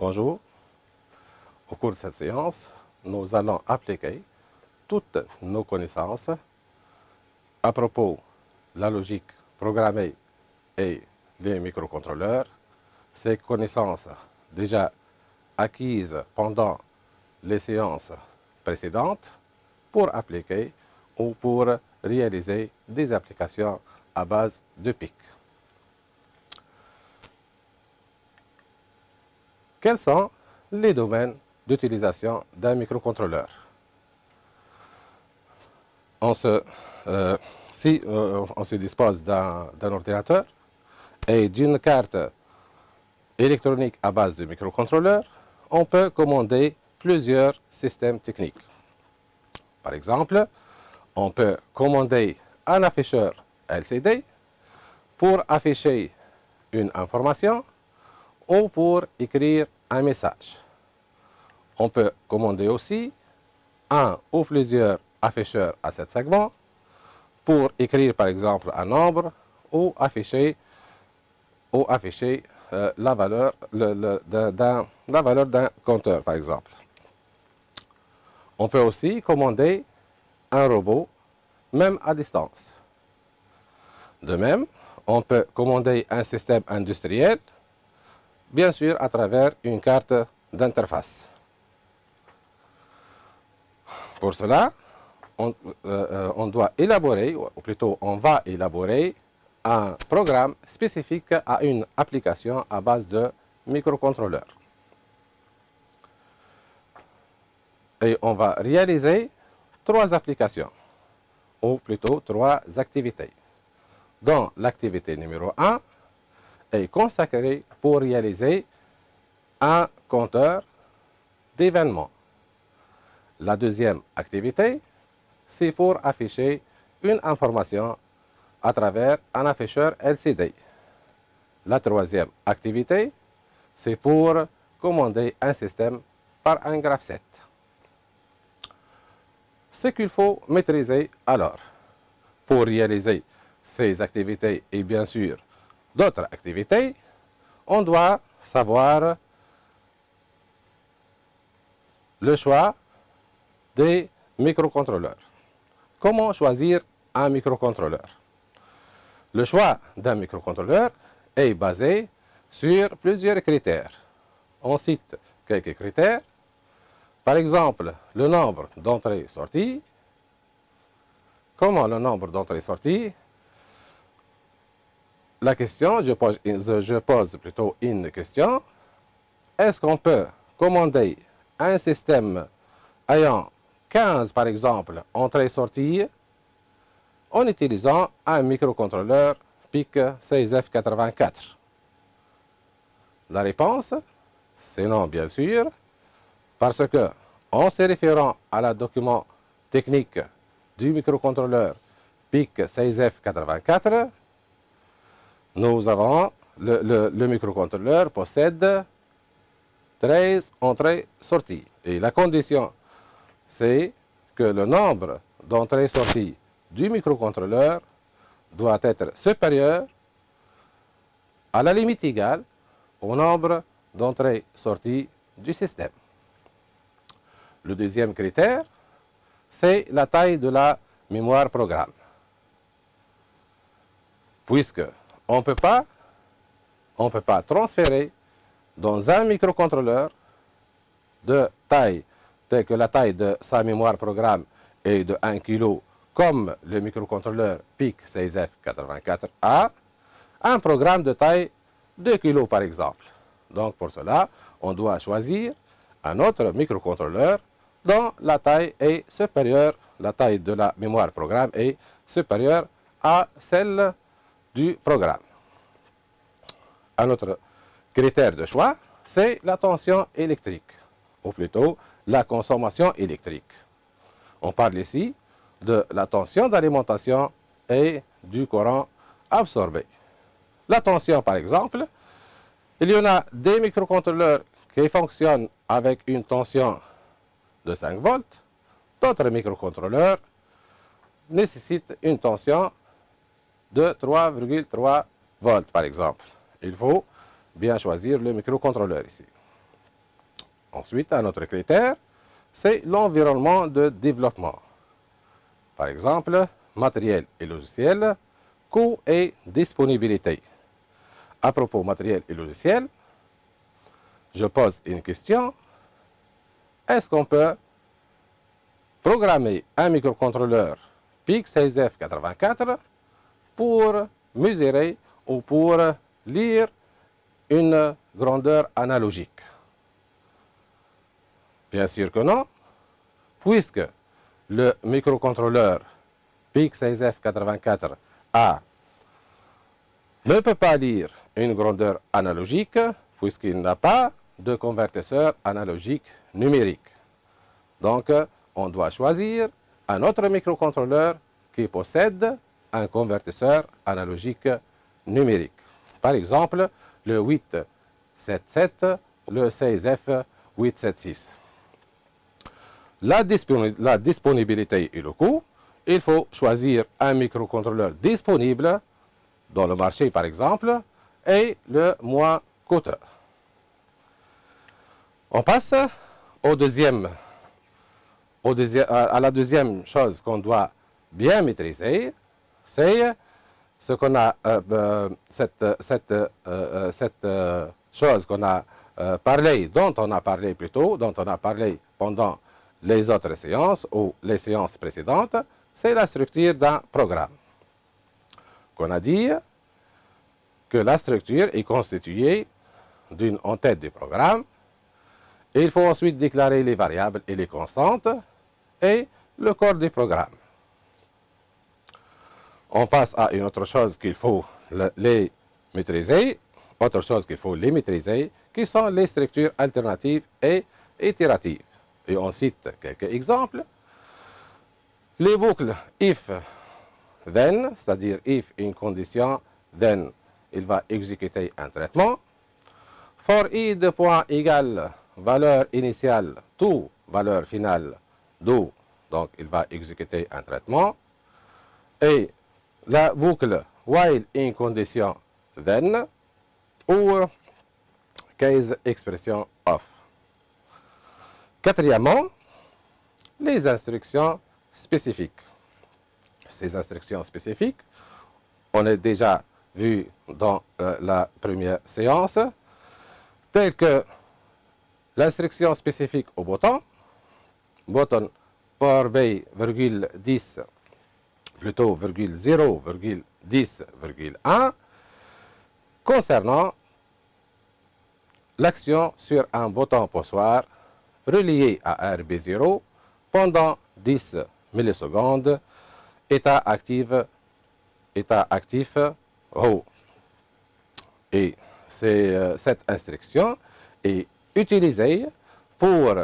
Bonjour. Au cours de cette séance, nous allons appliquer toutes nos connaissances à propos de la logique programmée et les microcontrôleurs. Ces connaissances déjà acquises pendant les séances précédentes pour appliquer ou pour réaliser des applications à base de PIC. Quels sont les domaines d'utilisation d'un microcontrôleur? On se dispose d'un ordinateur et d'une carte électronique à base de microcontrôleur, on peut commander plusieurs systèmes techniques. Par exemple, on peut commander un afficheur LCD pour afficher une information ou pour écrire un message. On peut commander aussi un ou plusieurs afficheurs à 7 segments pour écrire par exemple un nombre ou afficher la valeur d'un compteur par exemple. On peut aussi commander un robot même à distance. De même, on peut commander un système industriel, bien sûr à travers une carte d'interface. Pour cela, on doit élaborer, ou plutôt on va élaborer un programme spécifique à une application à base de microcontrôleur. Et on va réaliser 3 applications, ou plutôt 3 activités, dont l'activité numéro 1 est consacrée pour réaliser un compteur d'événements. La deuxième activité, c'est pour afficher une information à travers un afficheur LCD. La troisième activité, c'est pour commander un système par un graph-set. Ce qu'il faut maîtriser alors pour réaliser ces activités et bien sûr d'autres activités, on doit savoir le choix des microcontrôleurs. Comment choisir un microcontrôleur? Le choix d'un microcontrôleur est basé sur plusieurs critères. On cite quelques critères. Par exemple, le nombre d'entrées et sorties. Comment le nombre d'entrées et sorties? La question, je pose plutôt une question. Est-ce qu'on peut commander un système ayant 15, par exemple, entrées-sorties en utilisant un microcontrôleur PIC 6F84? La réponse, c'est non, bien sûr, parce que, en se référant à la document technique du microcontrôleur PIC 6F84, nous avons, le microcontrôleur possède 13 entrées-sorties. Et la condition, c'est que le nombre d'entrées-sorties du microcontrôleur doit être supérieur à la limite égale au nombre d'entrées-sorties du système. Le deuxième critère, c'est la taille de la mémoire programme. Puisque on ne peut pas transférer dans un microcontrôleur de taille telle que la taille de sa mémoire programme est de 1 kg, comme le microcontrôleur PIC 6F84A, un programme de taille 2 kg par exemple. Donc pour cela, on doit choisir un autre microcontrôleur dont la taille est supérieure, la taille de la mémoire programme est supérieure à celle du programme. Un autre critère de choix, c'est la tension électrique, ou plutôt la consommation électrique. On parle ici de la tension d'alimentation et du courant absorbé. La tension, par exemple, il y en a des microcontrôleurs qui fonctionnent avec une tension de 5 volts, d'autres microcontrôleurs nécessitent une tension de 3,3 volts, par exemple. Il faut bien choisir le microcontrôleur ici. Ensuite, un autre critère, c'est l'environnement de développement. Par exemple, matériel et logiciel, coût et disponibilité. À propos matériel et logiciel, je pose une question. Est-ce qu'on peut programmer un microcontrôleur PIC16F84 pour mesurer ou pour lire une grandeur analogique? Bien sûr que non, puisque le microcontrôleur PIC16F84 ne peut pas lire une grandeur analogique, puisqu'il n'a pas de convertisseur analogique numérique. Donc, on doit choisir un autre microcontrôleur qui possède un convertisseur analogique numérique. Par exemple, le 877, le 16F876. La disponibilité et le coût, il faut choisir un microcontrôleur disponible dans le marché, par exemple, et le moins coûteux. On passe à la deuxième chose qu'on doit bien maîtriser, c'est ce qu'on a, cette chose qu'on a parlé, dont on a parlé plus tôt, dont on a parlé pendant les autres séances ou les séances précédentes, c'est la structure d'un programme. Qu'on a dit que la structure est constituée d'une entête du programme. Et il faut ensuite déclarer les variables et les constantes et le corps du programme. On passe à une autre chose qu'il faut les maîtriser, qui sont les structures alternatives et itératives. Et on cite quelques exemples. Les boucles if, then, c'est-à-dire if une condition, then il va exécuter un traitement. For i de point égale valeur initiale, tout valeur finale, do, donc il va exécuter un traitement. Et la boucle while in condition, then, ou case expression of. Quatrièmement, les instructions spécifiques. Ces instructions spécifiques, on a déjà vu dans la première séance, telles que l'instruction spécifique au bouton par B, 10, plutôt 0, 10, 1, concernant l'action sur un bouton poussoir relié à RB0 pendant 10 millisecondes, état actif haut. Et cette instruction est utilisée pour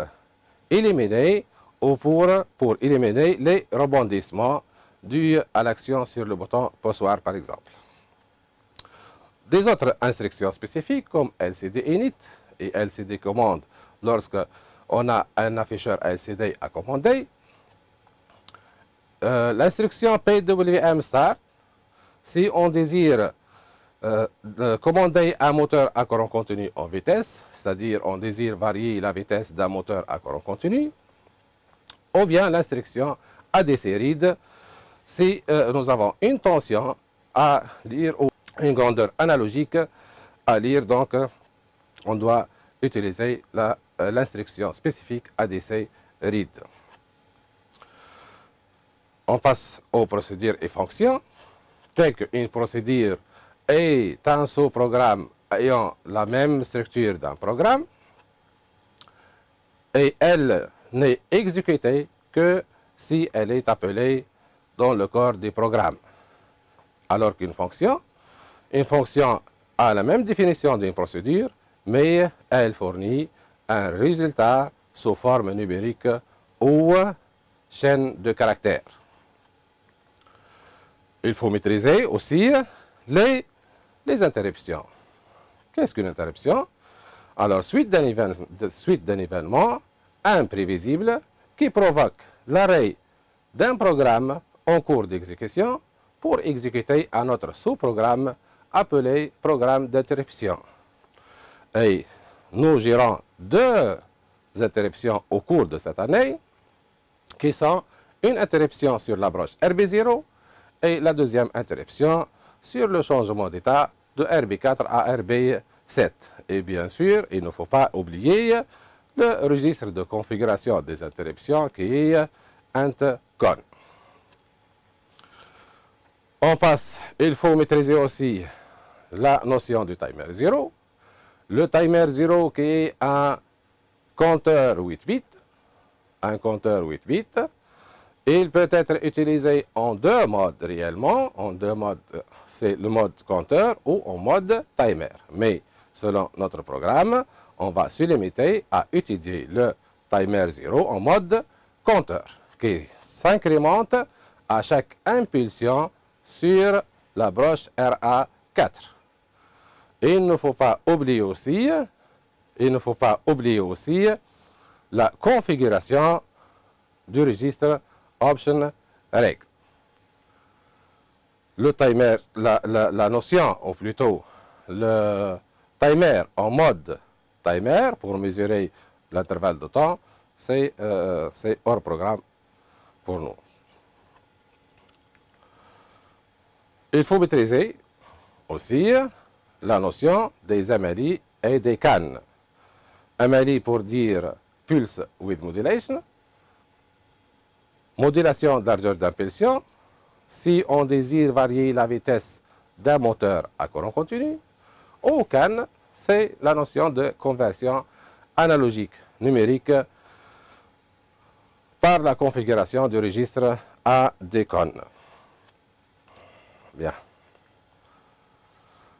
éliminer les rebondissements dus à l'action sur le bouton poussoir, par exemple. Des autres instructions spécifiques comme LCD init et LCD commande lorsque on a un afficheur LCD à commander. L'instruction PWM start, si on désire commander un moteur à courant continu en vitesse, c'est-à-dire on désire varier la vitesse d'un moteur à courant continu, ou bien l'instruction ADC read, si nous avons une tension à lire ou une grandeur analogique à lire, donc on doit utiliser l'instruction spécifique ADC read. On passe aux procédures et fonctions, telles qu'une procédure est un sous-programme ayant la même structure d'un programme, et elle n'est exécutée que si elle est appelée dans le corps du programme. Alors qu'une fonction a la même définition d'une procédure, mais elle fournit un résultat sous forme numérique ou chaîne de caractères. Il faut maîtriser aussi les interruptions. Qu'est-ce qu'une interruption? Alors, suite d'un événement imprévisible qui provoque l'arrêt d'un programme en cours d'exécution pour exécuter un autre sous-programme appelé programme d'interruption. Et nous gérons deux interruptions au cours de cette année, qui sont une interruption sur la broche RB0 et la deuxième interruption sur le changement d'état de RB4 à RB7. Et bien sûr, il ne faut pas oublier le registre de configuration des interruptions qui est IntCon. On passe, il faut maîtriser aussi la notion du timer 0. Le timer 0 qui est un compteur 8 bits. Un compteur 8 bits. Il peut être utilisé en deux modes réellement. En deux modes, c'est le mode compteur ou en mode timer. Mais selon notre programme, on va se limiter à étudier le timer 0 en mode compteur qui s'incrémente à chaque impulsion sur la broche RA4. Il ne faut pas oublier aussi, la configuration du registre Option Reg. Le timer, la notion, ou plutôt le timer en mode timer pour mesurer l'intervalle de temps, c'est hors programme pour nous. Il faut maîtriser aussi la notion des MLI et des CAN. MLI pour dire Pulse with Modulation, modulation de largeur d'impulsion, si on désire varier la vitesse d'un moteur à courant continu, ou CAN, c'est la notion de conversion analogique numérique par la configuration du registre ADCON. Bien.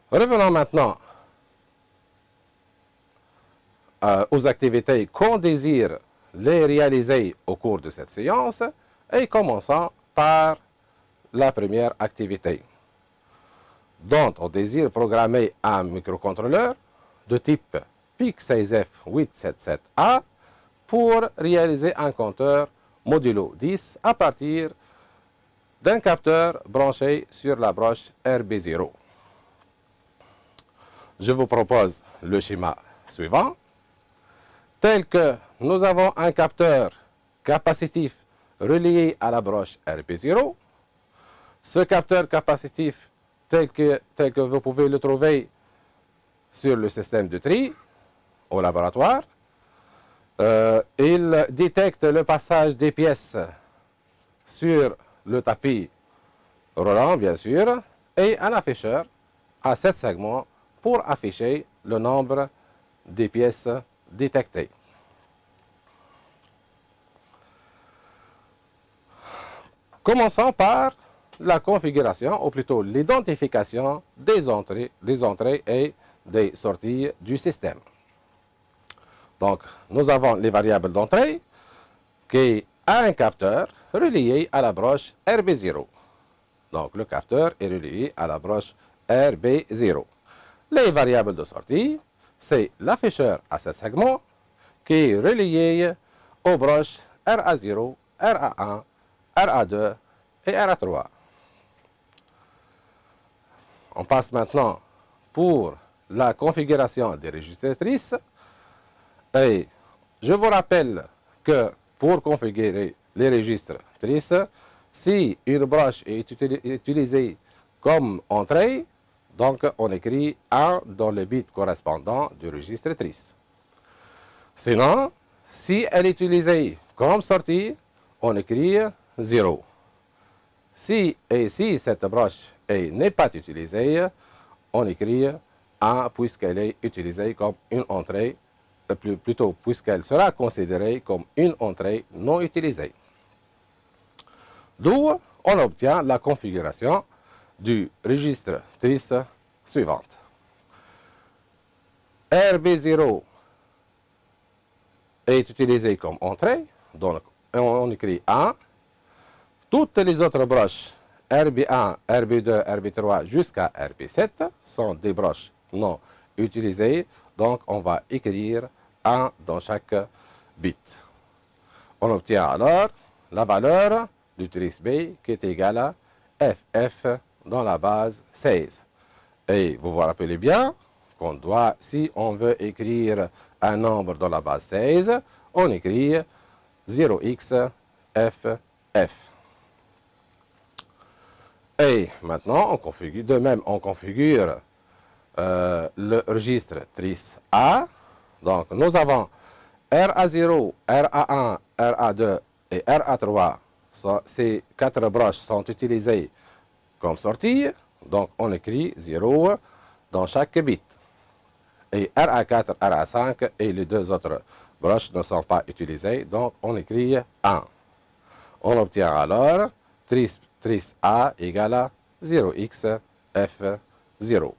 Revenons maintenant aux activités qu'on désire les réaliser au cours de cette séance et commençons par la première activité, dont on désire programmer un microcontrôleur de type PIC16F877A pour réaliser un compteur modulo 10 à partir d'un capteur branché sur la broche RB0. Je vous propose le schéma suivant, tel que nous avons un capteur capacitif relié à la broche RB0. Ce capteur capacitif, tel que vous pouvez le trouver sur le système de tri au laboratoire, il détecte le passage des pièces sur le tapis roulant, bien sûr, et un afficheur à 7 segments pour afficher le nombre des pièces détectées. Commençons par la configuration, ou plutôt l'identification des entrées et des sorties du système. Donc, nous avons les variables d'entrée qui a un capteur relié à la broche RB0. Donc, le capteur est relié à la broche RB0. Les variables de sortie, c'est l'afficheur à 7 segments qui est relié aux broches RA0, RA1, RA2 et RA3. On passe maintenant pour la configuration des registratrices. Et je vous rappelle que pour configurer les registratrices, si une broche est utilisée comme entrée, donc on écrit 1 dans le bit correspondant du registratrice. Sinon, si elle est utilisée comme sortie, on écrit 0. Si cette broche n'est pas utilisée, on écrit 1 puisqu'elle est utilisée comme une entrée, plutôt puisqu'elle sera considérée comme une entrée non utilisée. D'où on obtient la configuration du registre trice suivante. RB0 est utilisé comme entrée, donc on écrit 1. Toutes les autres broches RB1, RB2, RB3 jusqu'à RB7 sont des broches non utilisées, donc on va écrire 1 dans chaque bit. On obtient alors la valeur du trice B qui est égale à FF dans la base 16. Et vous vous rappelez bien qu'on doit, si on veut écrire un nombre dans la base 16, on écrit 0x f f. Et maintenant, on configure, de même, on configure le registre trice A. Donc, nous avons RA0, RA1, RA2 et RA3. Ces quatre broches sont utilisées comme sortie. Donc, on écrit 0 dans chaque bit. Et RA4, RA5 et les deux autres broches ne sont pas utilisées. Donc, on écrit 1. On obtient alors trice A égale à 0x f0.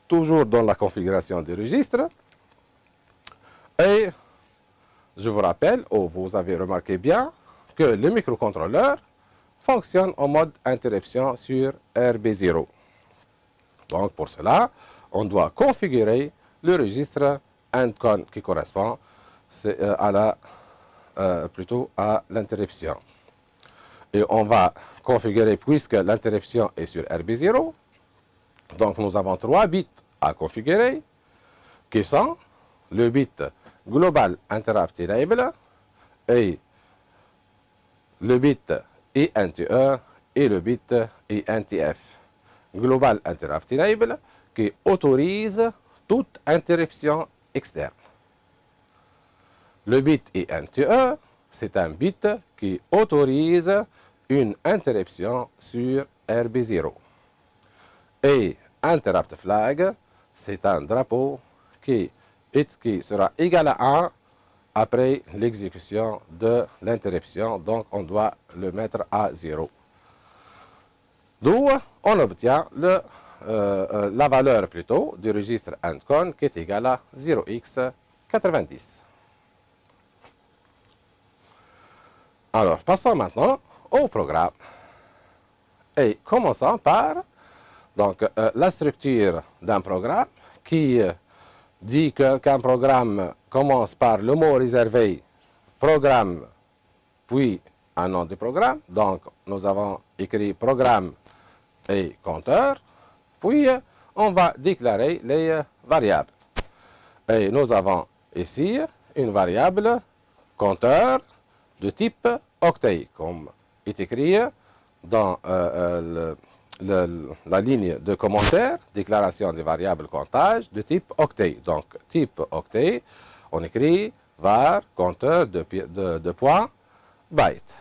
Toujours dans la configuration du registre. Et je vous rappelle, ou vous avez remarqué bien, que le microcontrôleur fonctionne en mode interruption sur RB0. Donc pour cela, on doit configurer le registre ENDCON qui correspond plutôt à l'interruption. Et on va configurer, puisque l'interruption est sur RB0, donc nous avons 3 bits à configurer, qui sont le bit Global Interrupt Enable et le bit INTE et le bit INTF. Global Interrupt Enable qui autorise toute interruption externe. Le bit INTE, c'est un bit qui autorise une interruption sur RB0. Et Interrupt Flag, c'est un drapeau qui sera égal à 1 après l'exécution de l'interruption. Donc, on doit le mettre à 0. D'où on obtient la valeur plutôt du registre ENDCON qui est égale à 0x90. Alors, passons maintenant au programme. Et commençons par la structure d'un programme qui dit qu'un programme commence par le mot réservé programme, puis un nom du programme. Donc, nous avons écrit programme et compteur. Puis, on va déclarer les variables. Et nous avons ici une variable compteur de type octet, comme est écrit dans la ligne de commentaire, déclaration des variables comptage de type octet. Donc, type octet, on écrit var compteur de points byte.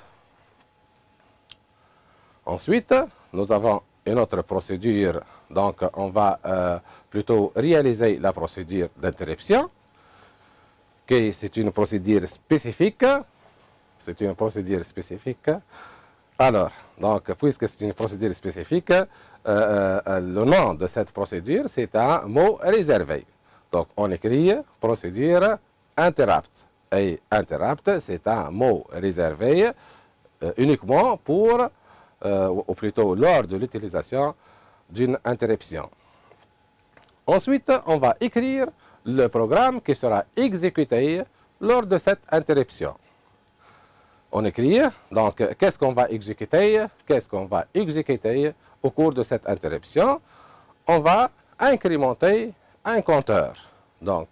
Ensuite, nous avons une autre procédure. Donc, on va plutôt réaliser la procédure d'interruption. C'est une procédure spécifique. C'est une procédure spécifique. Alors, donc, puisque c'est une procédure spécifique, le nom de cette procédure, c'est un mot réservé. Donc, on écrit procédure interrupt. Et interrupt, c'est un mot réservé uniquement pour, ou plutôt lors de l'utilisation d'une interruption. Ensuite, on va écrire le programme qui sera exécuté lors de cette interruption. On écrit, donc, qu'est-ce qu'on va exécuter? Qu'est-ce qu'on va exécuter au cours de cette interruption? On va incrémenter un compteur. Donc,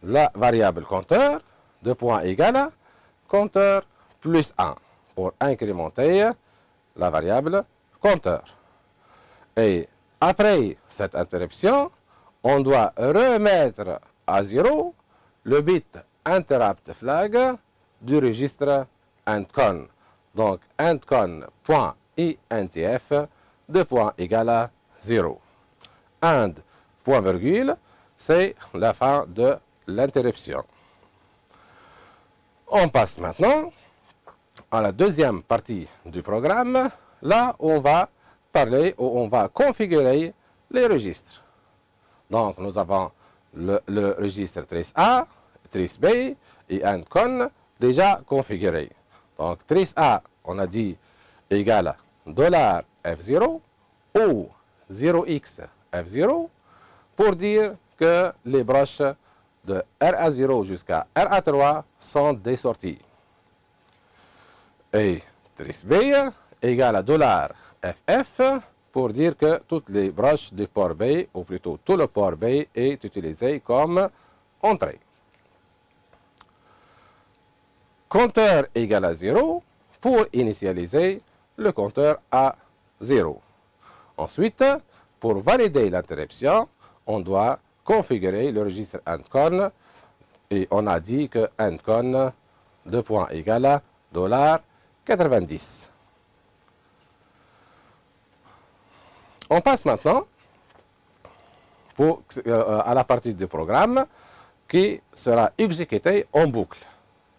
la variable compteur, de point égal à compteur plus 1 pour incrémenter la variable compteur. Et après cette interruption, on doit remettre à 0 le bit interrupt flag du registre ENDCON. Donc, ENDCON.INTF de point égal à 0. And, point virgule, c'est la fin de l'interruption. On passe maintenant à la deuxième partie du programme, là où on va parler, où on va configurer les registres. Donc, nous avons le registre trice A, trice B et ENDCON déjà configuré. Donc, trice A, on a dit égal à $F0 ou 0x F0 pour dire que les broches de RA0 jusqu'à RA3 sont des sorties. Et trice B égale à $FF pour dire que toutes les broches du port B, ou plutôt tout le port B, est utilisé comme entrée. compteur égale à 0 pour initialiser le compteur à 0. Ensuite, pour valider l'interruption, on doit configurer le registre endcon et on a dit que endcon de point égale à $90. On passe maintenant à la partie du programme qui sera exécutée en boucle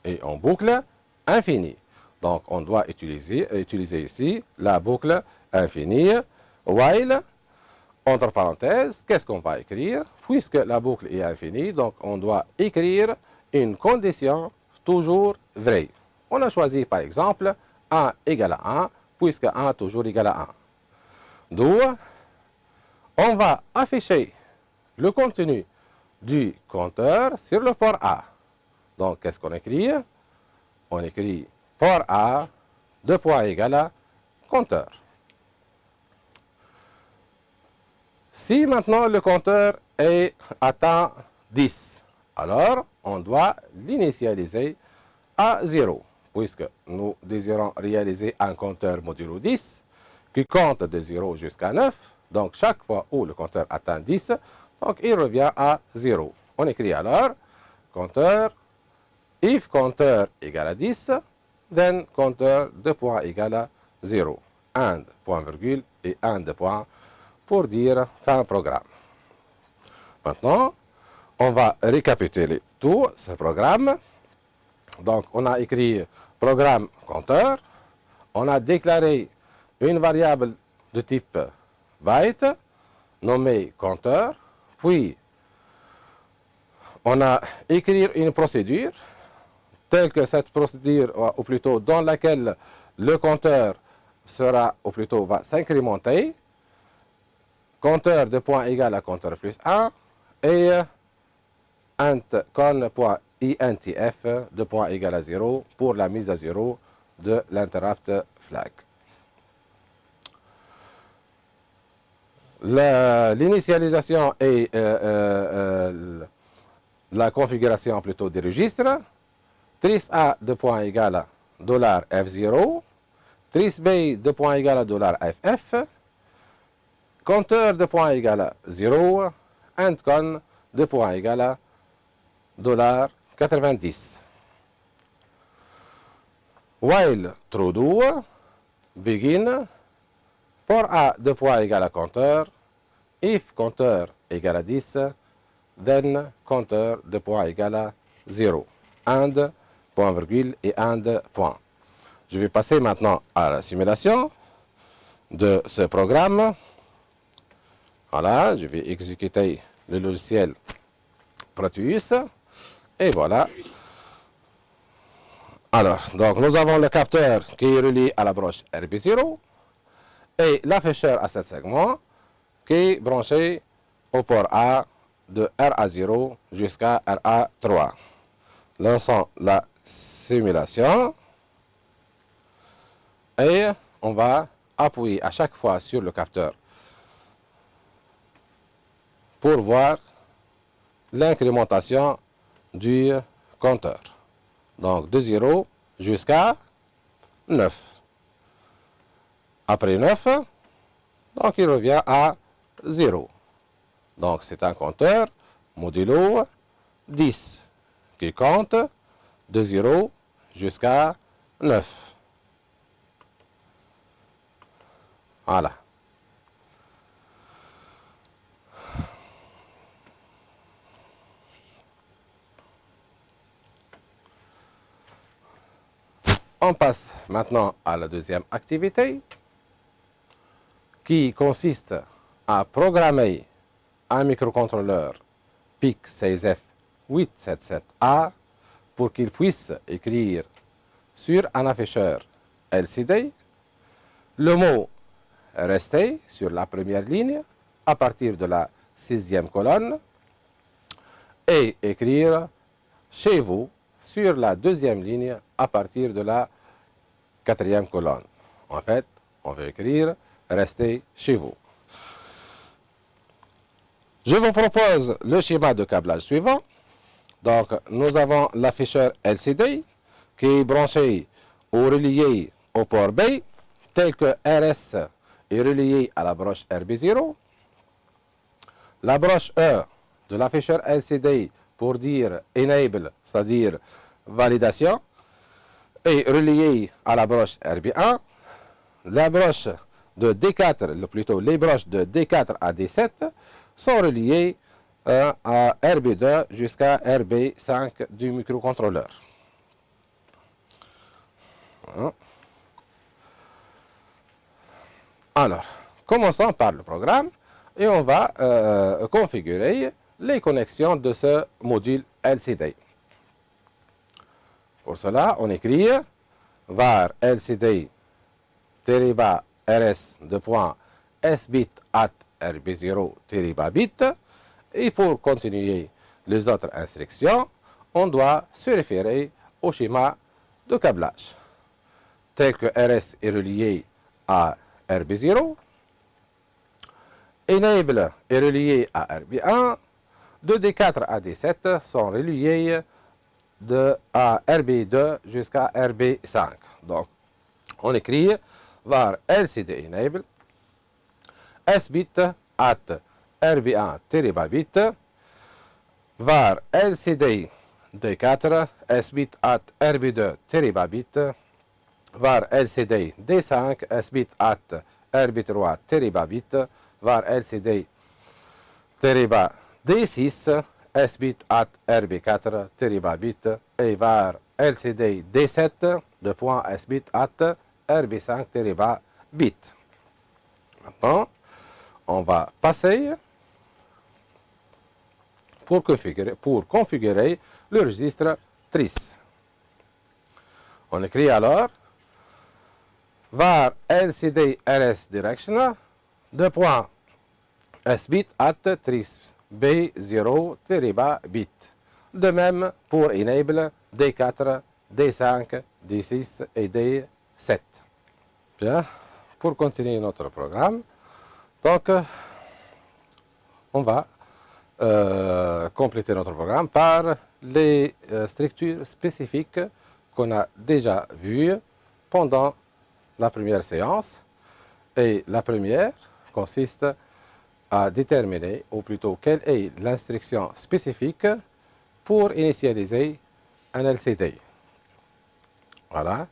et en boucle infinie. Donc on doit utiliser ici la boucle infinie while entre parenthèses. Qu'est-ce qu'on va écrire? Puisque la boucle est infinie, donc on doit écrire une condition toujours vraie. On a choisi par exemple 1 égale à 1 puisque 1 toujours égale à 1. D'où on va afficher le contenu du compteur sur le port A. Donc, qu'est-ce qu'on écrit? On écrit port A, 2 points égale à compteur. Si maintenant le compteur est atteint 10, alors on doit l'initialiser à 0, puisque nous désirons réaliser un compteur modulo 10 qui compte de 0 jusqu'à 9. Donc, chaque fois où le compteur atteint 10, donc il revient à 0. On écrit alors compteur, if compteur égale à 10, then compteur de point égale à 0. And, point virgule et and point pour dire fin programme. Maintenant, on va récapituler tout ce programme. Donc, on a écrit programme compteur, on a déclaré une variable de type byte nommée compteur, puis on a écrit une procédure telle que cette procédure, ou plutôt dans laquelle le compteur sera, ou plutôt va s'incrémenter, compteur de point égal à compteur plus 1 et con.intf de point égal à 0 pour la mise à 0 de l'interrupt flag. L'initialisation et la configuration plutôt des registres. Tris A de point égal à $F0, tris B de point égal à $FF, compteur de point égal à 0, endcon de point égal à $90. While true do, begin, port A de point égal à compteur, if compteur égal à 10, then compteur de point égal à 0, and, point virgule et and, point. Je vais passer maintenant à la simulation de ce programme. Voilà, je vais exécuter le logiciel Proteus. Et voilà. Alors, donc nous avons le capteur qui est relié à la broche RB0 et l'afficheur à 7 segments qui est branché au port A de RA0 jusqu'à RA3. Lançons la simulation et on va appuyer à chaque fois sur le capteur pour voir l'incrémentation du compteur. Donc de 0 jusqu'à 9. Après 9, donc il revient à 0. Donc c'est un compteur modulo 10 qui compte de 0 jusqu'à 9. Voilà. On passe maintenant à la deuxième activité qui consiste à programmer un microcontrôleur PIC16F877A pour qu'il puisse écrire sur un afficheur LCD le mot « Rester » sur la première ligne à partir de la 6e colonne et écrire « Chez vous » sur la 2e ligne à partir de la 4e colonne. En fait, on veut écrire « Restez chez vous ». Je vous propose le schéma de câblage suivant. Donc, nous avons l'afficheur LCD qui est branché ou relié au port B, tel que RS est relié à la broche RB0. La broche E de l'afficheur LCD pour dire Enable, c'est-à-dire validation, est reliée à la broche RB1. La broche de D4, plutôt les broches de D4 à D7 sont reliées à RB2 jusqu'à RB5 du microcontrôleur. Alors, commençons par le programme et on va configurer les connexions de ce module LCD. Pour cela, on écrit var LCD deriva rs de point sbit at rb0 bit et pour continuer les autres instructions, on doit se référer au schéma de câblage tel que rs est relié à RB0, Enable est relié à RB1, de D4 à D7 sont reliés à RB2 jusqu'à RB5. Donc, on écrit var LCD Enable sbit at RB1 bit var LCD D4 sbit at RB2 bit var LCD D5 sbit at RB3 bit var LCD D6 sbit at RB4 bit et var LCD D7 de point sbit at RB5 bit. Maintenant, on va passer pour configurer le registre TRIS. On écrit alors var LCD RS direction de point sbit at tris B0 bit. De même pour Enable D4, D5, D6 et D7. Bien, pour continuer notre programme, donc on va compléter notre programme par les structures spécifiques qu'on a déjà vues pendant la première séance. Et la première consiste à déterminer, ou plutôt quelle est l'instruction spécifique pour initialiser un LCD. Voilà,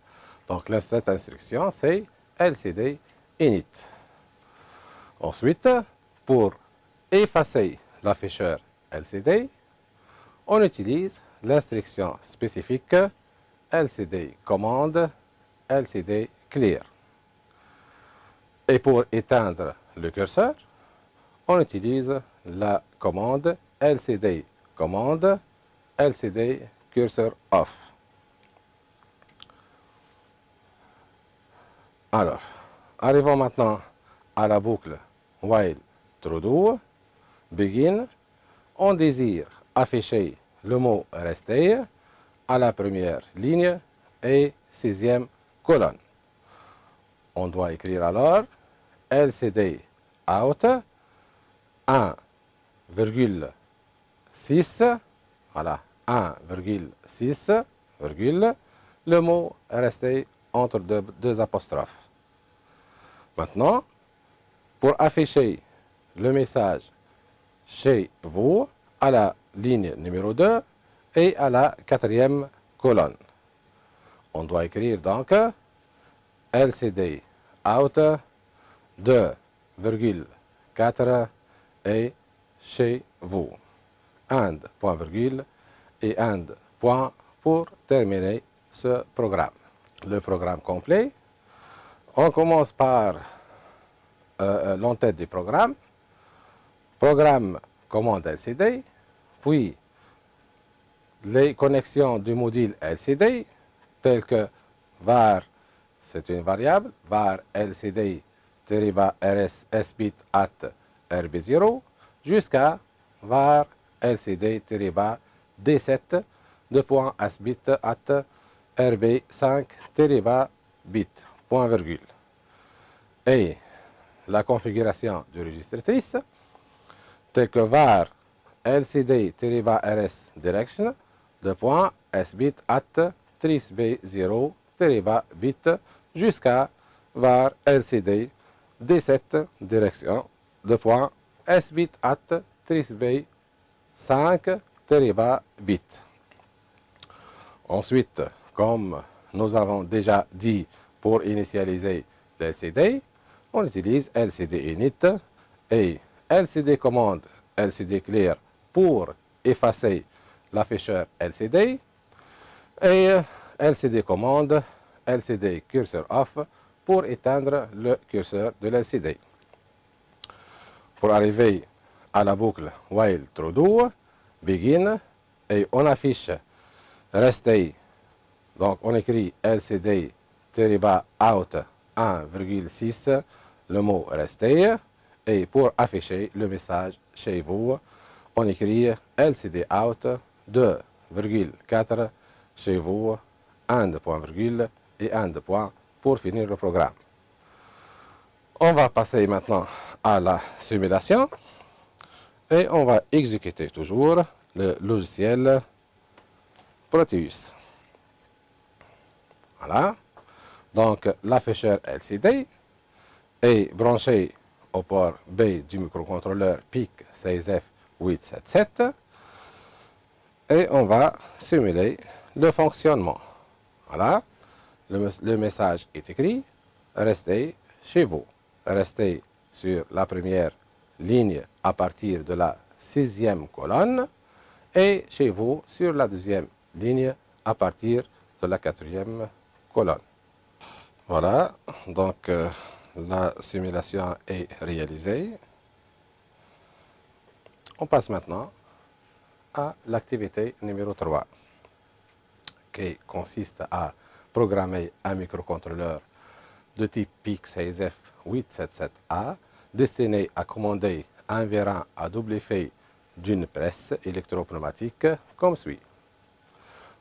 donc cette instruction c'est LCD init. Ensuite, pour effacer l'afficheur LCD, on utilise l'instruction spécifique LCD commande LCD clear. Et pour éteindre le curseur, on utilise la commande LCD commande LCD cursor off. Alors, arrivons maintenant à la boucle while true do begin. On désire afficher le mot rester à la première ligne et sixième colonne. On doit écrire alors LCD out 1,6, voilà, 1,6, le mot rester entre deux apostrophes. Maintenant, pour afficher le message chez vous à la ligne numéro 2 et à la quatrième colonne, on doit écrire donc LCD out 2,4 et chez vous. And, point virgule, et and, point pour terminer ce programme. Le programme complet. On commence par l'entête du programme. Programme commande LCD, puis les connexions du module LCD, telles que var, c'est une variable, var LCD rs sbit at rb0 jusqu'à var lcd d7 de point sbit at rb5 bit, point virgule. Et la configuration du registre TRIS, tel que var lcd rs direction de point sbit at tris B0 bit jusqu'à var LCD D7 direction de point S bit at tris B 5 bit. Ensuite, comme nous avons déjà dit pour initialiser l'LCD, on utilise LCD init et LCD commande LCD clear pour effacer l'afficheur LCD et LCD commande LCD cursor off pour éteindre le curseur de l'LCD. Pour arriver à la boucle while true do, begin, et on affiche rester, donc on écrit LCD out 1,6, le mot rester, et pour afficher le message chez vous, on écrit LCD out 2,4 chez vous, 1 point virgule et 1 point pour finir le programme. On va passer maintenant à la simulation et on va exécuter toujours le logiciel Proteus. Voilà. Donc l'afficheur LCD est branché au port B du microcontrôleur PIC 16F877 et on va simuler le fonctionnement. Voilà. Le message est écrit, restez chez vous. Restez sur la première ligne à partir de la 6e colonne et chez vous sur la 2e ligne à partir de la 4e colonne. Voilà, donc la simulation est réalisée. On passe maintenant à l'activité numéro 3 qui consiste à programmer un microcontrôleur de type PIC 16F877A destiné à commander un vérin à double fait d'une presse électropneumatique comme suit.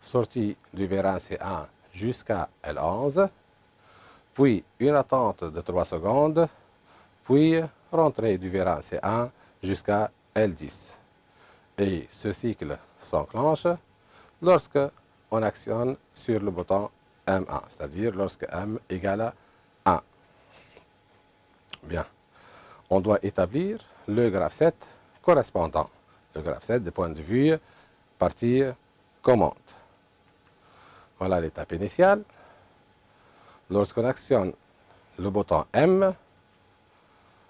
Sortie du vérin C1 jusqu'à L11, puis une attente de 3 secondes, puis rentrée du vérin C1 jusqu'à L10. Et ce cycle s'enclenche lorsque on actionne sur le bouton M1, c'est-à-dire lorsque M égale à 1. Bien. On doit établir le graphe 7 correspondant. Le graphe 7 du point de vue partie commande. Voilà l'étape initiale. Lorsqu'on actionne le bouton M,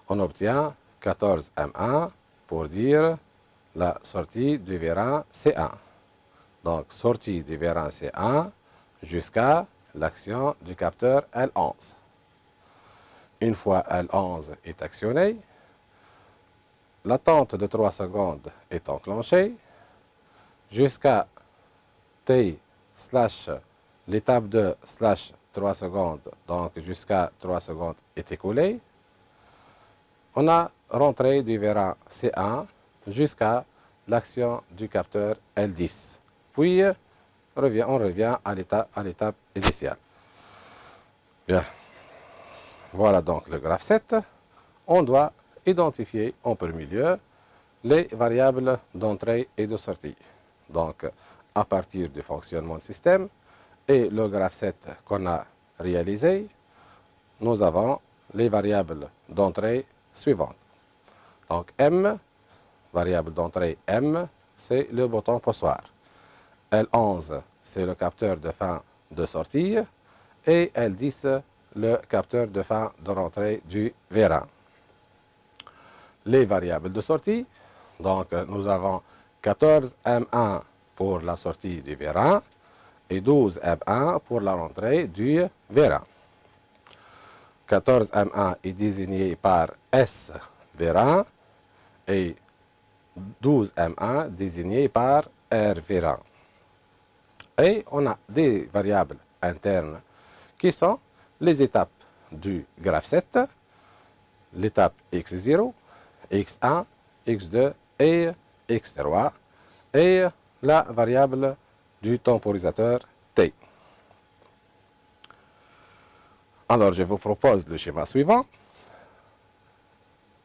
on obtient 14M1 pour dire la sortie du vérin C1. Donc, sortie du vérin C1 jusqu'à l'action du capteur L11. Une fois L11 est actionné, l'attente de 3 secondes est enclenchée jusqu'à T/ l'étape de /3 secondes, donc jusqu'à 3 secondes est écoulée. On a rentré du vérin C1 jusqu'à l'action du capteur L10. Puis, on revient à l'étape initiale. Bien. Voilà donc le graphe 7. On doit identifier en premier lieu les variables d'entrée et de sortie. Donc, à partir du fonctionnement du système et le graphe 7 qu'on a réalisé, nous avons les variables d'entrée suivantes. Donc, M, variable d'entrée M, c'est le bouton poussoir. L11, c'est le capteur de fin de sortie. Et L10, le capteur de fin de rentrée du vérin. Les variables de sortie, donc nous avons 14M1 pour la sortie du vérin et 12M1 pour la rentrée du vérin. 14M1 est désigné par S vérin et 12M1 désigné par R vérin. Et on a des variables internes qui sont les étapes du graphe 7, l'étape X0, X1, X2 et X3, et la variable du temporisateur T. Alors, je vous propose le schéma suivant.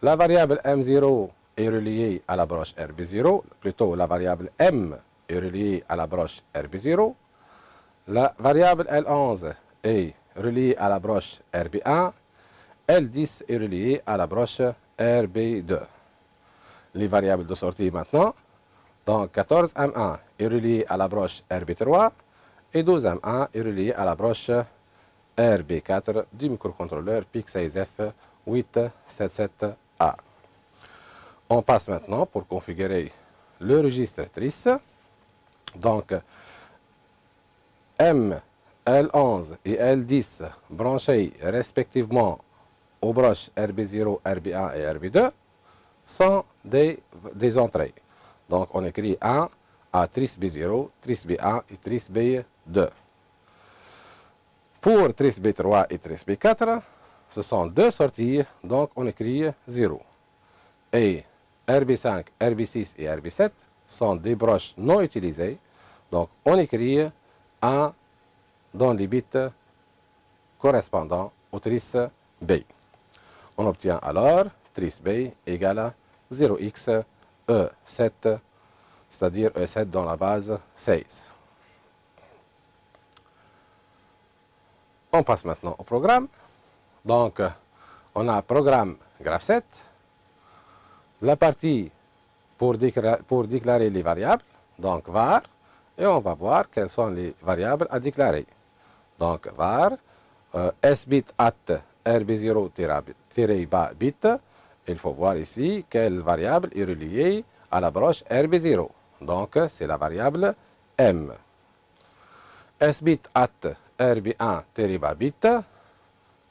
La variable M0 est reliée à la broche RB0, plutôt la variable M est reliée à la broche RB0. la variable L11 est reliée à la broche RB1, L10 est reliée à la broche RB2. Les variables de sortie maintenant, donc 14M1 est relié à la broche RB3 et 12M1 est relié à la broche RB4 du microcontrôleur PIC16F 877A. On passe maintenant pour configurer le registre trice. Donc, M, L11 et L10 branchés respectivement aux broches RB0, RB1 et RB2 sont des entrées. Donc, on écrit 1 à trice B0, trice B1 et trice B2. Pour trice B3 et trice B4, ce sont deux sorties, donc on écrit 0. Et RB5, RB6 et RB7 sont des broches non utilisées, donc on écrit 1 dans les bits correspondant aux trices B. On obtient alors trice B égale à 0x E7, c'est-à-dire E7 dans la base 16. On passe maintenant au programme. Donc, on a programme graph7, la partie pour déclarer les variables, donc var, et on va voir quelles sont les variables à déclarer. Donc, var, sbit at rb0-bit, il faut voir ici quelle variable est reliée à la broche rb0. Donc, c'est la variable m. Sbit at rb1-bit,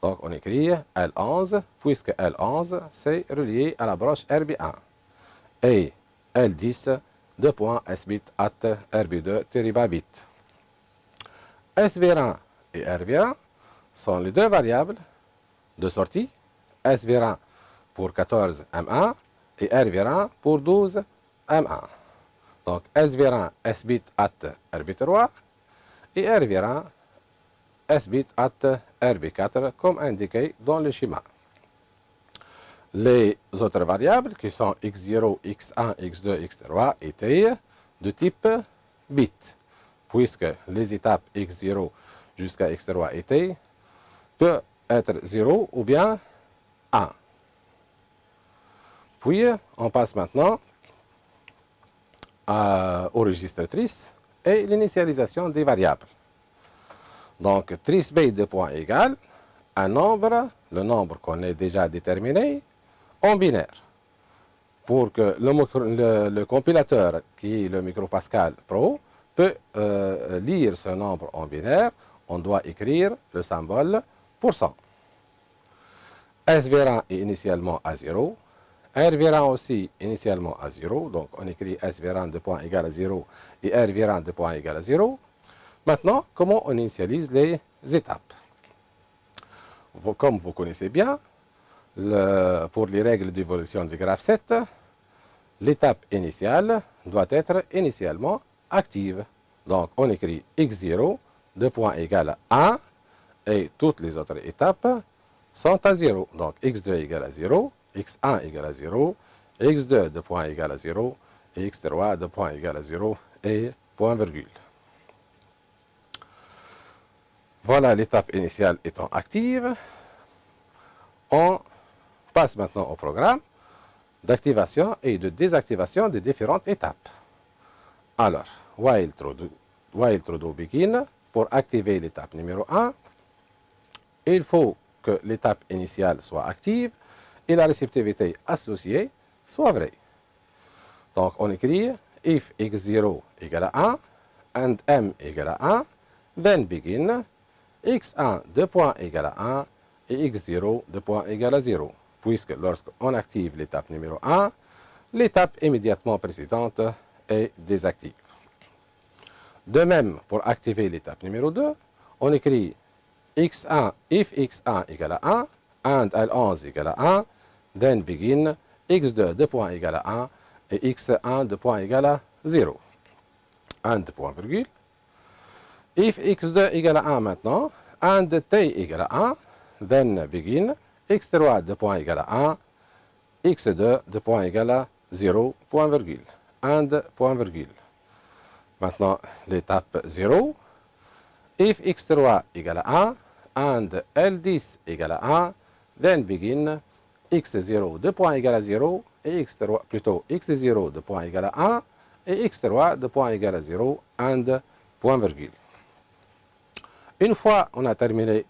donc on écrit L11, puisque L11 c'est relié à la broche RB1. Et L10, sbit at rb2-bit. SVR1 et RV1 sont les deux variables de sortie. SVR1 pour 14M1 et RV1 pour 12M1. Donc SVR1 sbit at RB3 et RV1 sbit at RB4 comme indiqué dans le schéma. Les autres variables qui sont x0, x1, x2, x3 étaient de type bit, puisque les étapes x0 jusqu'à x3 étaient peut être 0 ou bien 1. Puis on passe maintenant au registre trice et l'initialisation des variables. Donc, trice B de point égal, un nombre, le nombre qu'on a déjà déterminé, en binaire. Pour que le compilateur, qui est le MicroPascal Pro, peut lire ce nombre en binaire, on doit écrire le symbole %. SVR1 est initialement à 0, RVR1 aussi initialement à 0, donc on écrit SVR1 de point égal à 0 et RVR1 de point égal à 0. Maintenant, comment on initialise les étapes? Comme vous connaissez bien, pour les règles d'évolution du graphe 7, l'étape initiale doit être initialement active. Donc, on écrit x0 de point égal à 1 et toutes les autres étapes sont à 0. Donc, x2 égale à 0, x1 égale à 0, x2 de point égal à 0 et x3 de point égal à 0 et point virgule. Voilà l'étape initiale étant active. On passe maintenant au programme d'activation et de désactivation des différentes étapes. Alors, while true do begin, pour activer l'étape numéro 1, il faut que l'étape initiale soit active et la réceptivité associée soit vraie. Donc, on écrit if x0 égale à 1 and m égale à 1, then begin x1 de point égal à 1 et x0 de point égal à 0, puisque lorsqu'on active l'étape numéro 1, l'étape immédiatement précédente est désactive. De même, pour activer l'étape numéro 2, on écrit x1 if x1 égale à 1 and L11 égale à 1, then begin x2 de point égal à 1 et x1 de point égal à 0. And point virgule. If x2 égale à 1 maintenant, and t égale à 1, then begin x3 de point égal à 1, x2 de point égal à 0, point virgule, and point virgule. Maintenant, l'étape 0, if x3 égale à 1 and L10 égale à 1, then begin x0 de point égal à 0 et x3 plutôt x0 de point égal à 1 et x3 de point égal à 0 and point virgule. Une fois on a terminé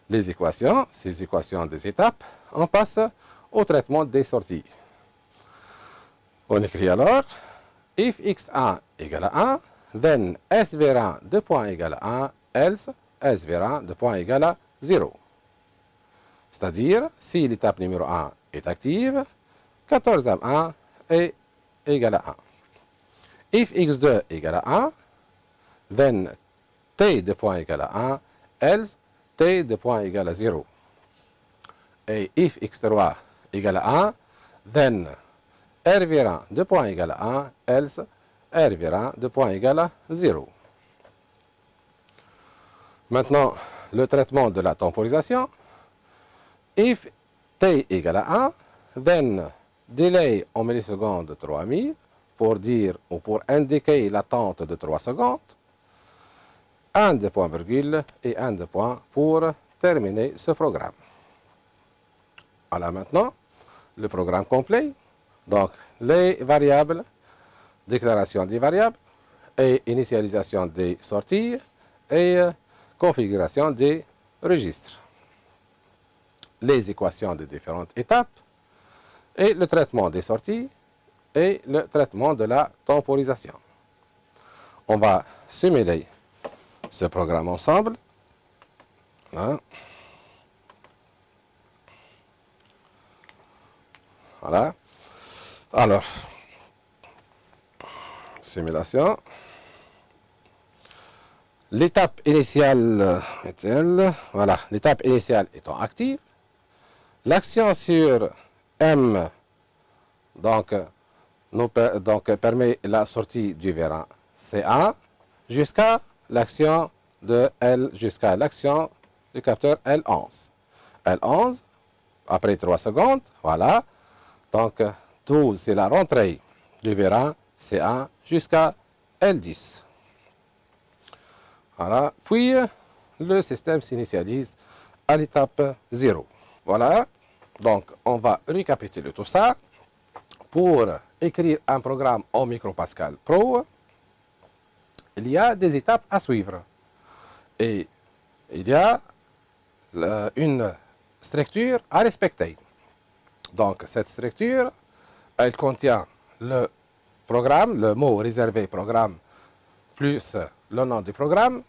les équations, ces équations des étapes, on passe au traitement des sorties. On écrit alors if x1 égale à 1, then s-1 de point égal à 1, else s-1 de point égal à 0. C'est-à-dire, si l'étape numéro 1 est active, 14m1 est égal à 1. If x2 égale à 1, then t de point égal à 1, else t de point égal à 0. Et if x3 égale à 1, then r-1 de point égal à 1, else r-1 de point égal à 0. Maintenant, le traitement de la temporisation. If t égale à 1, then delay en millisecondes 3000 pour dire ou pour indiquer l'attente de 3 secondes. Un de point virgule et un de point pour terminer ce programme. Voilà maintenant le programme complet. Donc les variables, déclaration des variables et initialisation des sorties et configuration des registres. Les équations des différentes étapes et le traitement des sorties et le traitement de la temporisation. On va simuler ce programme ensemble. Hein. Voilà. Alors, simulation. L'étape initiale est-elle? Voilà, l'étape initiale étant active. L'action sur M permet la sortie du vérin C1 jusqu'à l'action de L, jusqu'à l'action du capteur L11. L11, après 3 secondes, voilà. Donc 12, c'est la rentrée du vérin C1 jusqu'à L10. Voilà. Puis, le système s'initialise à l'étape 0. Voilà. Donc, on va récapituler tout ça. Pour écrire un programme en micropascal Pro, il y a des étapes à suivre. Et il y a une structure à respecter. Donc, cette structure, elle contient le programme, le mot réservé programme, plus le nom du programme.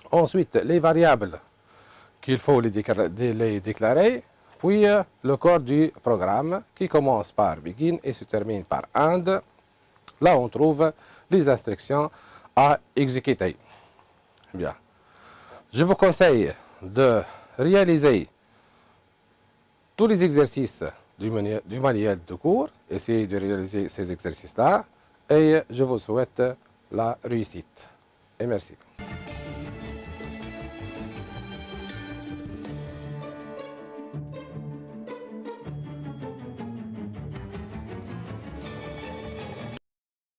Ensuite, les variables qu'il faut les déclarer. Puis, le corps du programme qui commence par begin et se termine par end. Là, on trouve les instructions à exécuter. Bien. Je vous conseille de réaliser tous les exercices du manuel de cours. Essayez de réaliser ces exercices-là et je vous souhaite la réussite. Et merci.